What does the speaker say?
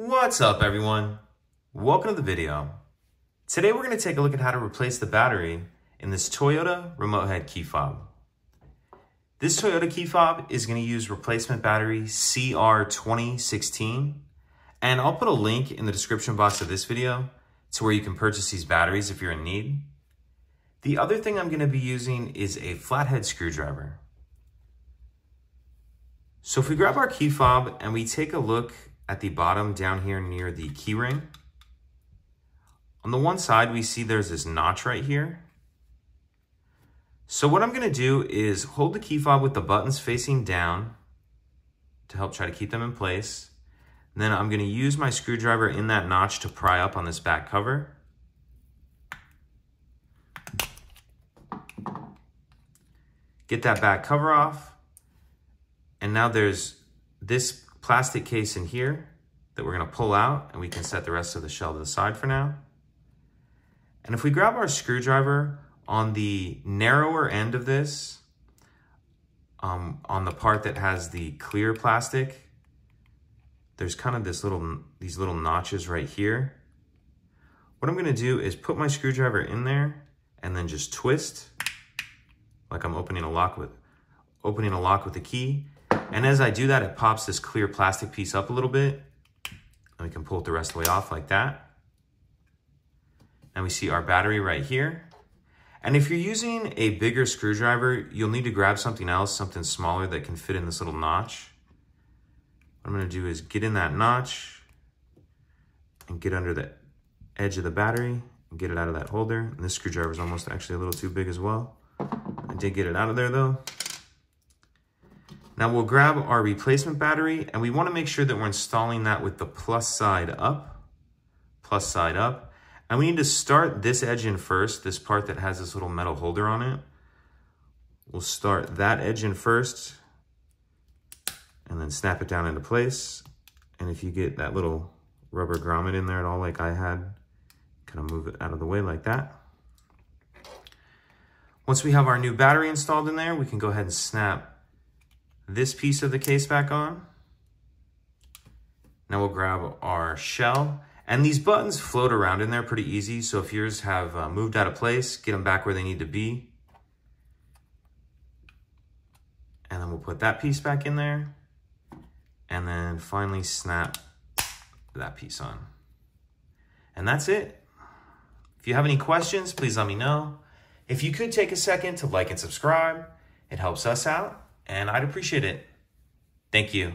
What's up, everyone? Welcome to the video. Today we're going to take a look at how to replace the battery in this Toyota remote head key fob. This Toyota key fob is going to use replacement battery CR2016, and I'll put a link in the description box of this video to where you can purchase these batteries if you're in need. The other thing I'm going to be using is a flathead screwdriver. So if we grab our key fob and we take a look at the bottom down here near the key ring, on the one side we see there's this notch right here. So what I'm going to do is hold the key fob with the buttons facing down to help try to keep them in place. And then I'm going to use my screwdriver in that notch to pry up on this back cover. Get that back cover off. And now there's this plastic case in here that we're going to pull out, and we can set the rest of the shell to the side for now. And if we grab our screwdriver on the narrower end of this, on the part that has the clear plastic, there's kind of these little notches right here. What I'm going to do is put my screwdriver in there and then just twist like I'm opening a lock with a key. And as I do that, it pops this clear plastic piece up a little bit, and we can pull it the rest of the way off like that. Now we see our battery right here. And if you're using a bigger screwdriver, you'll need to grab something else, something smaller that can fit in this little notch. What I'm going to do is get in that notch and get under the edge of the battery and get it out of that holder. And this screwdriver is almost actually a little too big as well. I did get it out of there though. Now we'll grab our replacement battery, and we want to make sure that we're installing that with the plus side up. And we need to start this edge in first, this part that has this little metal holder on it. We'll start that edge in first and then snap it down into place. And if you get that little rubber grommet in there at all like I had, kind of move it out of the way like that. Once we have our new battery installed in there, we can go ahead and snap this piece of the case back on. Now we'll grab our shell, and these buttons float around in there pretty easy. So if yours have moved out of place, get them back where they need to be. And then we'll put that piece back in there, and then finally snap that piece on. And that's it. If you have any questions, please let me know. If you could take a second to like and subscribe, it helps us out, and I'd appreciate it. Thank you.